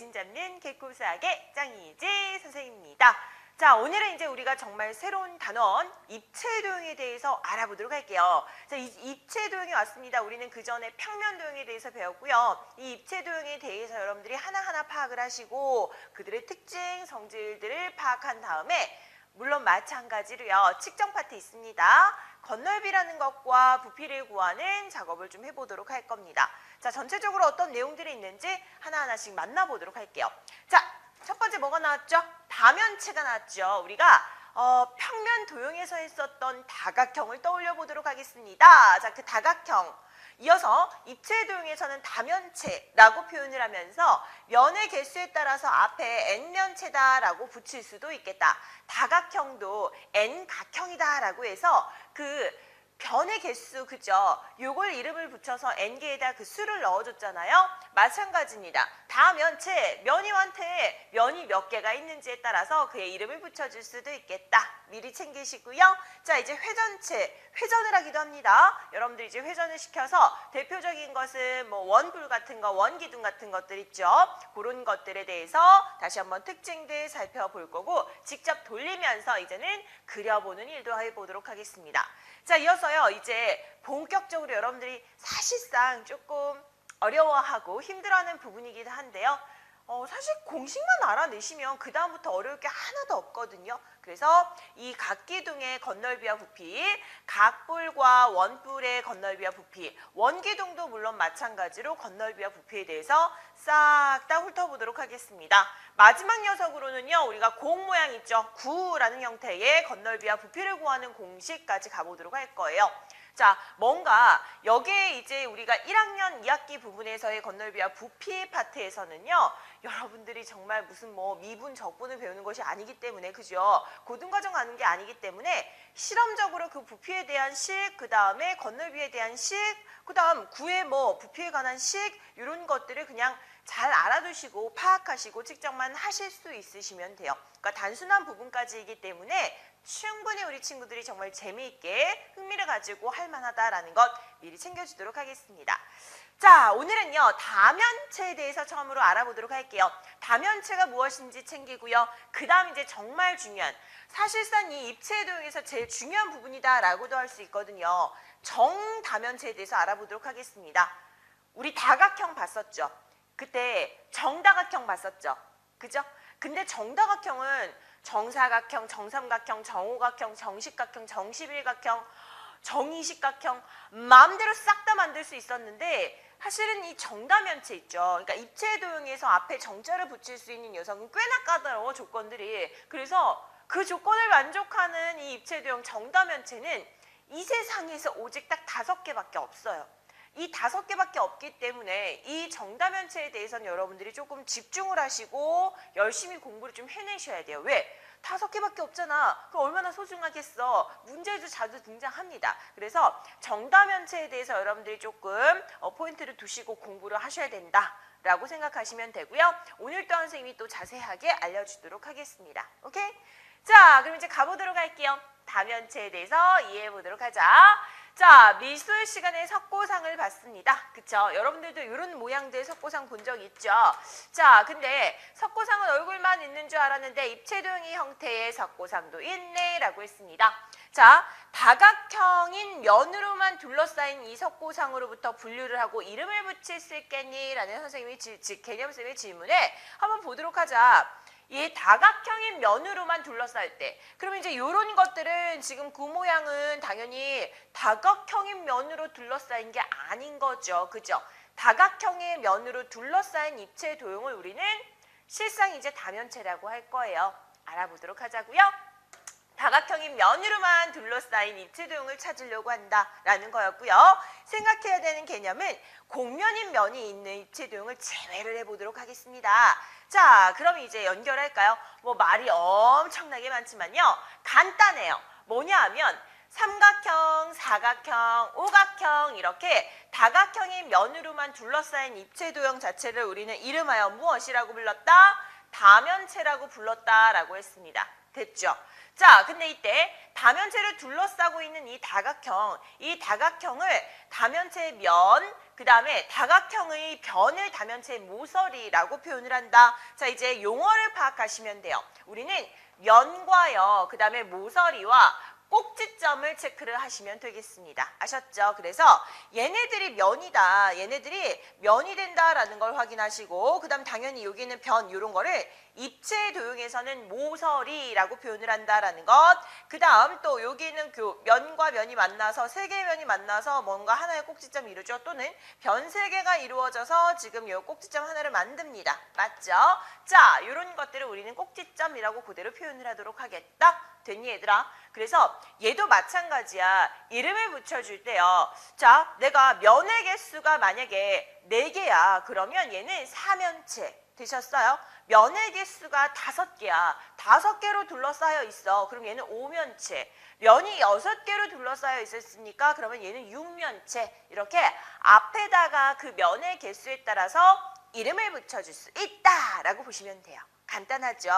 외진 잡는 개코수학의 짱이지 선생님입니다. 자, 오늘은 이제 우리가 정말 새로운 단원 입체도형에 대해서 알아보도록 할게요. 자, 입체도형이 왔습니다. 우리는 그 전에 평면도형에 대해서 배웠고요. 이 입체도형에 대해서 여러분들이 하나하나 파악을 하시고 그들의 특징, 성질들을 파악한 다음에 물론 마찬가지로요. 측정 파트 있습니다. 건널비라는 것과 부피를 구하는 작업을 좀 해보도록 할 겁니다. 자, 전체적으로 어떤 내용들이 있는지 하나하나씩 만나보도록 할게요. 자, 첫 번째 뭐가 나왔죠? 다면체가 나왔죠. 우리가 평면 도형에서 했었던 다각형을 떠올려 보도록 하겠습니다. 자, 그 다각형. 이어서 입체도형에서는 다면체라고 표현을 하면서 면의 개수에 따라서 앞에 n면체다라고 붙일 수도 있겠다. 다각형도 n각형이다라고 해서 그 변의 개수, 그죠? 요걸 이름을 붙여서 n개에다 그 수를 넣어줬잖아요. 마찬가지입니다. 다면체, 면이 많대. 면이 몇 개가 있는지에 따라서 그의 이름을 붙여줄 수도 있겠다. 미리 챙기시고요. 자, 이제 회전체, 회전을 하기도 합니다. 여러분들이 이제 회전을 시켜서 대표적인 것은 뭐 원불 같은 거, 원기둥 같은 것들 있죠. 그런 것들에 대해서 다시 한번 특징들 살펴볼 거고 직접 돌리면서 이제는 그려보는 일도 해보도록 하겠습니다. 자, 이어서요. 이제 본격적으로 여러분들이 사실상 조금 어려워하고 힘들어하는 부분이기도 한데요. 사실 공식만 알아내시면 그 다음부터 어려울 게 하나도 없거든요. 그래서 이 각기둥의 건널비와 부피, 각불과 원불의 건널비와 부피, 원기둥도 물론 마찬가지로 건널비와 부피에 대해서 싹 다 훑어보도록 하겠습니다. 마지막 녀석으로는요. 우리가 공 모양 있죠. 구라는 형태의 건널비와 부피를 구하는 공식까지 가보도록 할 거예요. 자, 뭔가 여기에 이제 우리가 1학년 2학기 부분에서의 건널비와 부피 파트에서는요. 여러분들이 정말 무슨 뭐 미분, 적분을 배우는 것이 아니기 때문에, 그죠? 고등과정 가는 게 아니기 때문에 실험적으로 그 부피에 대한 식, 그 다음에 건널비에 대한 식, 그 다음 구의 뭐 부피에 관한 식, 이런 것들을 그냥 잘 알아두시고 파악하시고 측정만 하실 수 있으시면 돼요. 그러니까 단순한 부분까지이기 때문에 충분히 우리 친구들이 정말 재미있게 흥미를 가지고 할 만하다라는 것 미리 챙겨주도록 하겠습니다. 자, 오늘은요. 다면체에 대해서 처음으로 알아보도록 할게요. 다면체가 무엇인지 챙기고요. 그 다음 이제 정말 중요한, 사실상 이 입체도형에서 제일 중요한 부분이다라고도 할 수 있거든요. 정다면체에 대해서 알아보도록 하겠습니다. 우리 다각형 봤었죠. 그때 정다각형 봤었죠. 그죠? 근데 정다각형은 정사각형, 정삼각형, 정오각형, 정십각형, 정십일각형, 정이십각형 마음대로 싹 다 만들 수 있었는데 사실은 이 정다면체 있죠. 그러니까 입체도형에서 앞에 정자를 붙일 수 있는 녀석은 꽤나 까다로워 조건들이. 그래서 그 조건을 만족하는 이 입체도형 정다면체는 이 세상에서 오직 딱 5개밖에 없어요. 이 5개밖에 없기 때문에 이 정다면체에 대해서는 여러분들이 조금 집중을 하시고 열심히 공부를 좀 해내셔야 돼요. 왜? 5개밖에 없잖아. 그럼 얼마나 소중하겠어. 문제도 자주 등장합니다. 그래서 정다면체에 대해서 여러분들이 조금 포인트를 두시고 공부를 하셔야 된다라고 생각하시면 되고요. 오늘 또한 선생님이 또 자세하게 알려주도록 하겠습니다. 오케이? 자, 그럼 이제 가보도록 할게요. 다면체에 대해서 이해해보도록 하자. 자, 미술 시간에 석고상을 봤습니다. 그쵸? 여러분들도 이런 모양들의 석고상 본 적 있죠? 자, 근데 석고상은 얼굴만 있는 줄 알았는데 입체도형의 형태의 석고상도 있네 라고 했습니다. 자, 다각형인 면으로만 둘러싸인 이 석고상으로부터 분류를 하고 이름을 붙일 수 있겠니? 라는 선생님의 개념쌤의 질문에 한번 보도록 하자. 이 다각형인 면으로만 둘러쌀 때, 그러면 이제 이런 것들은 지금 그 모양은 당연히 다각형인 면으로 둘러싸인 게 아닌 거죠. 그죠? 다각형의 면으로 둘러싸인 입체 도형을 우리는 실상 이제 다면체라고 할 거예요. 알아보도록 하자고요. 다각형인 면으로만 둘러싸인 입체도형을 찾으려고 한다라는 거였고요. 생각해야 되는 개념은 곡면인 면이 있는 입체도형을 제외를 해보도록 하겠습니다. 자, 그럼 이제 연결할까요? 뭐 말이 엄청나게 많지만요. 간단해요. 뭐냐 하면 삼각형, 사각형, 오각형 이렇게 다각형인 면으로만 둘러싸인 입체도형 자체를 우리는 이름하여 무엇이라고 불렀다? 다면체라고 불렀다라고 했습니다. 됐죠? 자, 근데 이때 다면체를 둘러싸고 있는 이 다각형을 다면체의 면, 그 다음에 다각형의 변을 다면체의 모서리라고 표현을 한다. 자, 이제 용어를 파악하시면 돼요. 우리는 면과요, 그 다음에 모서리와 꼭지점을 체크를 하시면 되겠습니다. 아셨죠? 그래서 얘네들이 면이다. 얘네들이 면이 된다라는 걸 확인하시고, 그 다음 당연히 여기는 변, 이런 거를 입체 도형에서는 모서리라고 표현을 한다라는 것. 그 다음 또 여기는 그 면과 면이 만나서 세 개의 면이 만나서 뭔가 하나의 꼭지점이 이루어져, 또는 변 세 개가 이루어져서 지금 이 꼭지점 하나를 만듭니다. 맞죠? 자, 이런 것들을 우리는 꼭지점이라고 그대로 표현을 하도록 하겠다. 됐니 얘들아? 그래서 얘도 마찬가지야. 이름을 붙여줄 때요. 자, 내가 면의 개수가 만약에 4개야. 그러면 얘는 사면체. 되셨어요? 면의 개수가 5개야. 5개로 둘러싸여 있어. 그럼 얘는 오면체. 면이 6개로 둘러싸여 있었으니까 그러면 얘는 육면체. 이렇게 앞에다가 그 면의 개수에 따라서 이름을 붙여줄 수 있다라고 보시면 돼요. 간단하죠?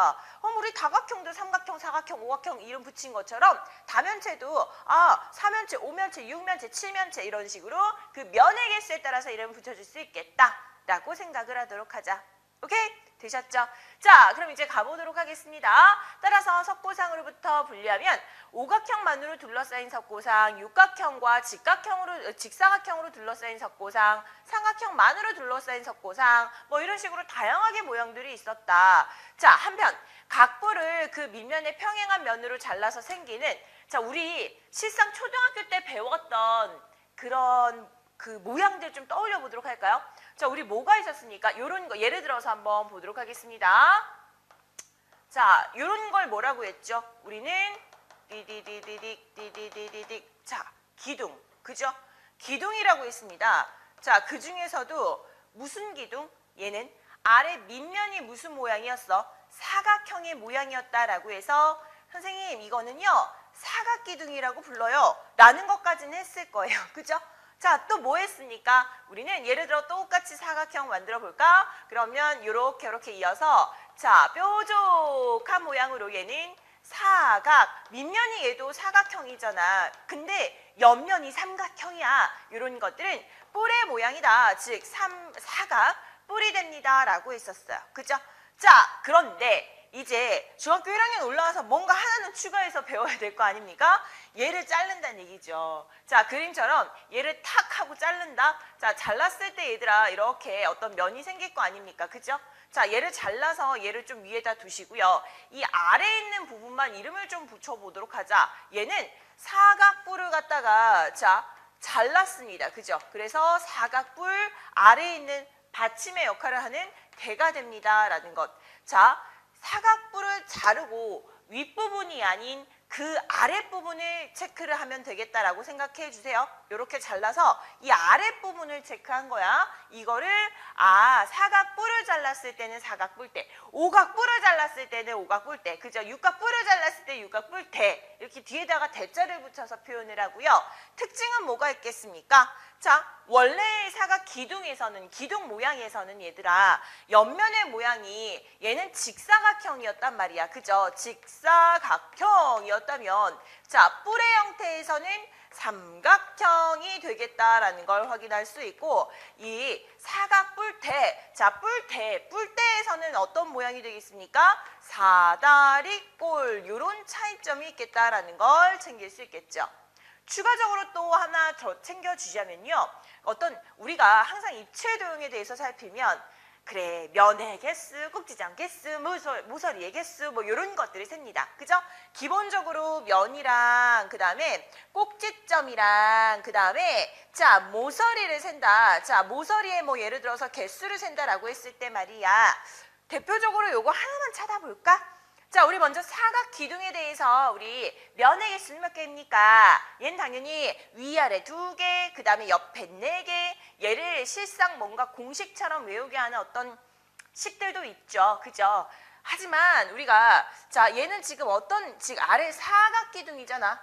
우리 다각형도 삼각형, 사각형, 오각형 이름 붙인 것처럼 다면체도 사면체, 오면체, 육면체, 칠면체 이런 식으로 그 면의 개수에 따라서 이름을 붙여줄 수 있겠다라고 생각을 하도록 하자. 오케이? 되셨죠? 자, 그럼 이제 가보도록 하겠습니다. 따라서 석고상으로부터 분리하면 오각형만으로 둘러싸인 석고상, 육각형과 직사각형으로 둘러싸인 석고상, 삼각형만으로 둘러싸인 석고상, 뭐 이런 식으로 다양하게 모양들이 있었다. 자, 한편 각부를 그 밑면의 평행한 면으로 잘라서 생기는, 자, 우리 실상 초등학교 때 배웠던 그런 그 모양들 좀 떠올려 보도록 할까요? 자, 우리 뭐가 있었습니까? 요런 거 예를 들어서 한번 보도록 하겠습니다. 자, 요런 걸 뭐라고 했죠? 우리는 디디디디딕 자, 기둥. 그죠? 기둥이라고 했습니다. 자, 그 중에서도 무슨 기둥? 얘는 아래 밑면이 무슨 모양이었어? 사각형의 모양이었다라고 해서 선생님 이거는요 사각기둥이라고 불러요 라는 것까지는 했을 거예요. 그죠? 자, 또 뭐 했습니까? 우리는 예를 들어 똑같이 사각형 만들어 볼까? 그러면 요렇게 이어서 자, 뾰족한 모양으로 얘는 사각, 밑면이 얘도 사각형이잖아. 근데 옆면이 삼각형이야. 이런 것들은 뿔의 모양이다. 즉 사각, 뿔이 됩니다 라고 했었어요. 그죠? 자, 그런데 이제 중학교 1학년 올라와서 뭔가 하나는 추가해서 배워야 될 거 아닙니까? 얘를 자른다는 얘기죠. 자, 그림처럼 얘를 탁 하고 자른다. 자, 잘랐을 때 얘들아 이렇게 어떤 면이 생길 거 아닙니까? 그죠? 자, 얘를 잘라서 얘를 좀 위에다 두시고요. 이 아래에 있는 부분만 이름을 좀 붙여보도록 하자. 얘는 사각뿔을 갖다가 자 잘랐습니다. 그죠? 그래서 사각뿔 아래에 있는 받침의 역할을 하는 대가 됩니다. 라는 것. 자, 사각뿔을 자르고 윗부분이 아닌 그 아랫부분을 체크를 하면 되겠다라고 생각해 주세요. 이렇게 잘라서 이 아랫부분을 체크한 거야. 이거를 사각뿔을 잘랐을 때는 사각뿔대, 오각뿔을 잘랐을 때는 오각뿔대, 그죠? 육각뿔을 잘랐을 때 육각뿔대, 이렇게 뒤에다가 대자를 붙여서 표현을 하고요. 특징은 뭐가 있겠습니까? 자, 원래 사각 기둥에서는, 기둥 모양에서는 얘들아 옆면의 모양이 얘는 직사각형이었단 말이야. 그죠? 직사각형이었다면 자, 뿔의 형태에서는 삼각형이 되겠다라는 걸 확인할 수 있고, 이 사각뿔대, 자, 뿔대에서는 어떤 모양이 되겠습니까? 사다리꼴, 이런 차이점이 있겠다라는 걸 챙길 수 있겠죠. 추가적으로 또 하나 더 챙겨주자면요. 우리가 항상 입체 도형에 대해서 살피면 그래, 면의 개수, 꼭지점 개수, 모서리의 개수 뭐 이런 것들이 셉니다. 그죠? 기본적으로 면이랑 그 다음에 꼭지점이랑 그 다음에 자, 모서리를 센다. 자, 모서리에 뭐 예를 들어서 개수를 센다라고 했을 때 말이야. 대표적으로 요거 하나만 찾아볼까? 자, 우리 먼저 사각 기둥에 대해서 우리 면의 개수는 몇 개입니까? 얘는 당연히 위아래 2개, 그 다음에 옆에 4개. 얘를 실상 뭔가 공식처럼 외우게 하는 어떤 식들도 있죠. 그죠? 하지만 우리가 자, 얘는 지금 지금 아래 사각 기둥이잖아.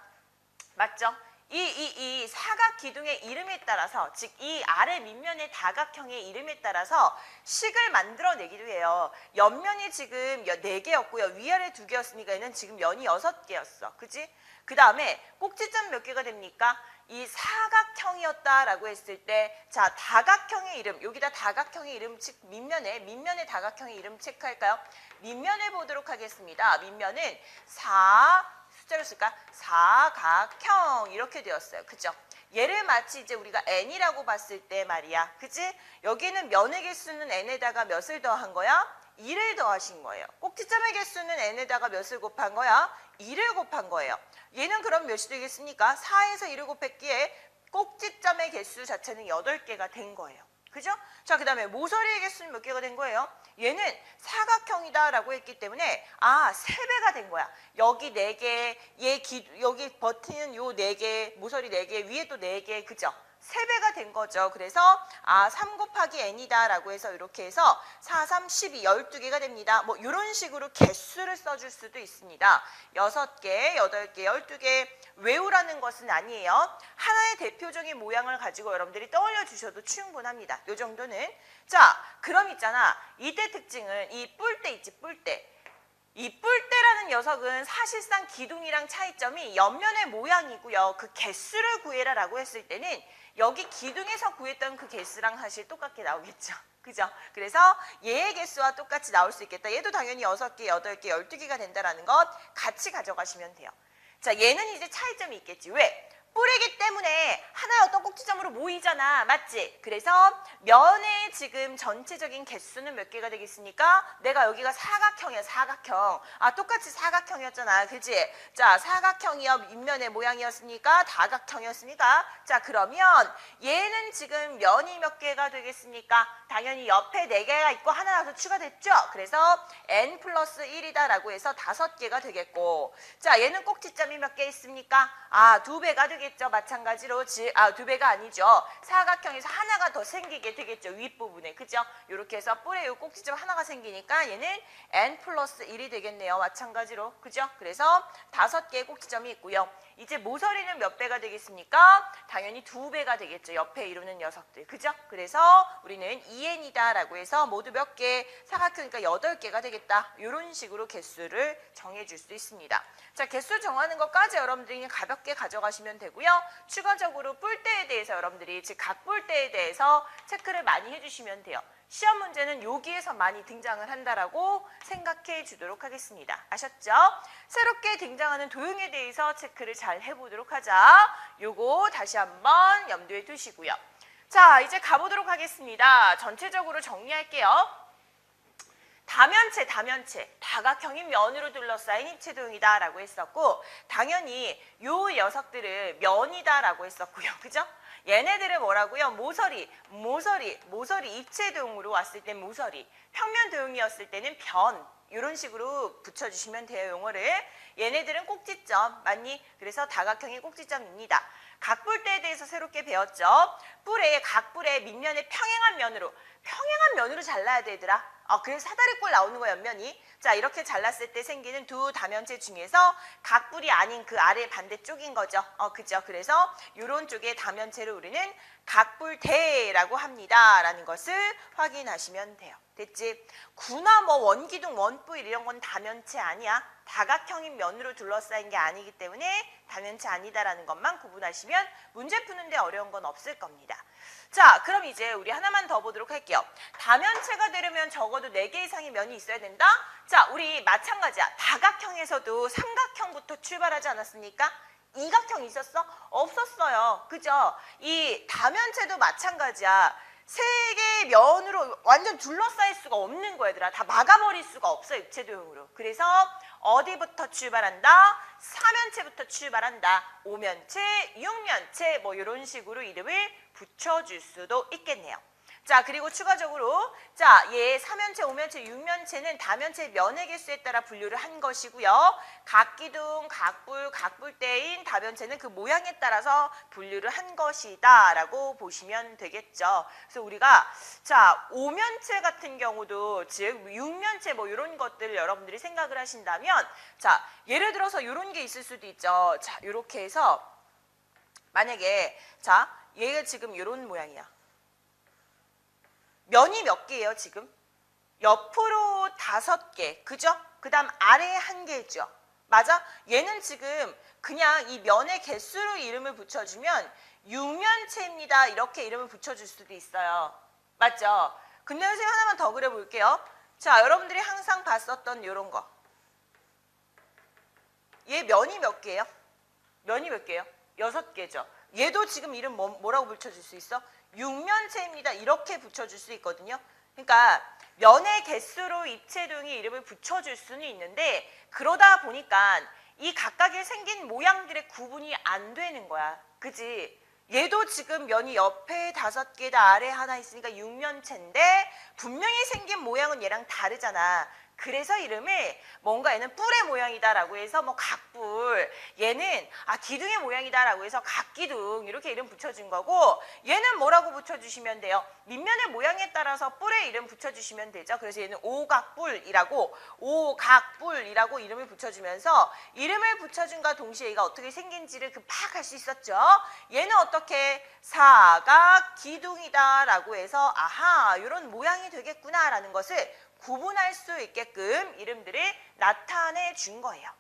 맞죠? 이 사각 기둥의 이름에 따라서, 즉 이 아래 밑면의 다각형의 이름에 따라서 식을 만들어내기도 해요. 옆면이 지금 4개였고요. 위아래 2개였으니까 얘는 지금 면이 6개였어. 그지? 그 다음에 꼭지점 몇 개가 됩니까? 이 사각형이었다라고 했을 때, 자, 다각형의 이름, 여기다 다각형의 이름, 즉 밑면에 다각형의 이름 체크할까요? 밑면을 보도록 하겠습니다. 밑면은 숫자로 쓸까? 사각형 이렇게 되었어요. 그죠? 얘를 마치 이제 우리가 n이라고 봤을 때 말이야. 그지? 여기는 면의 개수는 n에다가 몇을 더한 거야? 2를 더하신 거예요. 꼭지점의 개수는 n에다가 몇을 곱한 거야? 2를 곱한 거예요. 얘는 그럼 몇이 되겠습니까? 4에서 2를 곱했기에 꼭지점의 개수 자체는 8개가 된 거예요. 그죠? 자, 그 다음에 모서리의 개수는 몇 개가 된 거예요? 얘는 사각형이다라고 했기 때문에 3배가 된 거야. 여기 4개, 여기 버티는 요 4개, 모서리 4개, 위에 또 4개, 그죠? 3배가 된 거죠. 그래서 3 곱하기 n이다라고 해서 이렇게 해서 4, 3, 12, 12개가 됩니다. 뭐 이런 식으로 개수를 써줄 수도 있습니다. 6개, 8개, 12개 외우라는 것은 아니에요. 하나의 대표적인 모양을 가지고 여러분들이 떠올려 주셔도 충분합니다. 이 정도는. 자, 그럼 있잖아. 이때 특징은 이 뿔대 있지, 뿔대. 이 뿔대라는 녀석은 사실상 기둥이랑 차이점이 옆면의 모양이고요. 그 개수를 구해라라고 했을 때는 여기 기둥에서 구했던 그 개수랑 사실 똑같게 나오겠죠. 그죠? 그래서 얘의 개수와 똑같이 나올 수 있겠다. 얘도 당연히 6개, 8개, 12개가 된다는 것 같이 가져가시면 돼요. 자, 얘는 이제 차이점이 있겠지. 왜? 뿔이기 때문에 하나의 어떤 꼭지점으로 모이잖아. 맞지? 그래서 면의 지금 전체적인 개수는 몇 개가 되겠습니까? 내가 여기가 사각형이야, 사각형. 똑같이 사각형이었잖아. 그치? 자, 사각형이요. 밑면의 모양이었으니까 다각형이었으니까. 자, 그러면 얘는 지금 면이 몇 개가 되겠습니까? 당연히 옆에 4개가 있고 하나 더 추가됐죠? 그래서 n 플러스 1이다라고 해서 5개가 되겠고. 자, 얘는 꼭지점이 몇 개 있습니까? 2배가 되겠죠. 마찬가지로 2배가 아니죠. 사각형에서 하나가 더 생기게 되겠죠. 윗부분에. 그죠? 이렇게 해서 뿔에 이 꼭지점 하나가 생기니까 얘는 n 플러스 1이 되겠네요. 마찬가지로. 그죠? 그래서 5개의 꼭지점이 있고요. 이제 모서리는 몇 배가 되겠습니까? 당연히 2배가 되겠죠. 옆에 이루는 녀석들. 그죠? 그래서 우리는 2n이다라고 해서 모두 몇 개? 사각형이니까 8개가 되겠다. 이런 식으로 개수를 정해줄 수 있습니다. 자, 개수 정하는 것까지 여러분들이 그냥 가볍게 가져가시면 되고요. 추가적으로 뿔대에 대해서 여러분들이 즉 각 뿔대에 대해서 체크를 많이 해주시면 돼요. 시험 문제는 여기에서 많이 등장을 한다라고 생각해 주도록 하겠습니다. 아셨죠? 새롭게 등장하는 도형에 대해서 체크를 잘 해보도록 하자. 요거 다시 한번 염두에 두시고요. 자, 이제 가보도록 하겠습니다. 전체적으로 정리할게요. 다면체, 다각형인 면으로 둘러싸인 입체도형이다 라고 했었고, 당연히 요 녀석들을 면이다 라고 했었고요. 그죠? 얘네들은 뭐라고요? 모서리 입체도형으로 왔을 땐 모서리, 평면 도형이었을 때는 변, 이런 식으로 붙여주시면 돼요. 용어를. 얘네들은 꼭지점, 맞니? 그래서 다각형의 꼭지점입니다. 각뿔대에 대해서 새롭게 배웠죠. 각뿔의 밑면에 평행한 면으로 잘라야 되더라. 그래서 사다리꼴 나오는 거야, 옆면이. 자, 이렇게 잘랐을 때 생기는 두 다면체 중에서 각뿔이 아닌 그 아래 반대쪽인 거죠. 그죠? 그래서 이런 쪽의 다면체를 우리는 각뿔대라고 합니다. 라는 것을 확인하시면 돼요. 됐지? 구나 뭐 원기둥, 원뿔 이런 건 다면체 아니야. 다각형인 면으로 둘러싸인 게 아니기 때문에 다면체 아니다라는 것만 구분하시면 문제 푸는데 어려운 건 없을 겁니다. 자, 그럼 이제 우리 하나만 더 보도록 할게요. 다면체가 되려면 적어도 4개 이상의 면이 있어야 된다? 자, 우리 마찬가지야. 다각형에서도 삼각형부터 출발하지 않았습니까? 이각형 있었어? 없었어요. 그죠? 이 다면체도 마찬가지야. 3개의 면으로 완전 둘러싸일 수가 없는 거야, 얘들아. 다 막아버릴 수가 없어, 입체도형으로. 그래서 어디부터 출발한다? 4면체부터 출발한다. 5면체, 6면체 뭐 이런 식으로 이름을 붙여줄 수도 있겠네요. 자, 그리고 추가적으로 얘 4면체, 5면체, 6면체는 다면체 면의 개수에 따라 분류를 한 것이고요. 각기둥, 각뿔, 각뿔대인 다면체는 그 모양에 따라서 분류를 한 것이다 라고 보시면 되겠죠. 그래서 우리가 5면체 같은 경우도 즉 6면체 뭐 이런 것들 여러분들이 생각을 하신다면 예를 들어서 이런 게 있을 수도 있죠. 자, 이렇게 해서 만약에 자 얘가 지금 이런 모양이야. 면이 몇 개예요 지금? 옆으로 5개, 그죠? 그 다음 아래에 1개죠. 맞아? 얘는 지금 그냥 이 면의 개수로 이름을 붙여주면 육면체입니다. 이렇게 이름을 붙여줄 수도 있어요. 맞죠? 근데 선생님 하나만 더 그려볼게요. 자, 여러분들이 항상 봤었던 이런 거. 얘 면이 몇 개예요? 면이 몇 개예요? 6개죠. 얘도 지금 이름 뭐라고 붙여줄 수 있어? 육면체입니다. 이렇게 붙여줄 수 있거든요. 그러니까 면의 개수로 입체도형의 이름을 붙여줄 수는 있는데 그러다 보니까 이 각각의 생긴 모양들의 구분이 안 되는 거야. 그지? 얘도 지금 면이 옆에 5개다 아래에 하나 있으니까 육면체인데 분명히 생긴 모양은 얘랑 다르잖아. 그래서 이름을 뭔가 얘는 뿔의 모양이다라고 해서 뭐 각뿔, 얘는 기둥의 모양이다라고 해서 각기둥 이렇게 이름 붙여준 거고 얘는 뭐라고 붙여주시면 돼요? 밑면의 모양에 따라서 뿔의 이름 붙여주시면 되죠. 그래서 얘는 오각뿔이라고 이름을 붙여주면서 이름을 붙여준과 동시에 얘가 어떻게 생긴지를 파악할 수 있었죠. 얘는 어떻게 사각기둥이다라고 해서 아하 이런 모양이 되겠구나라는 것을 구분할 수 있게끔 이름들을 나타내 준 거예요.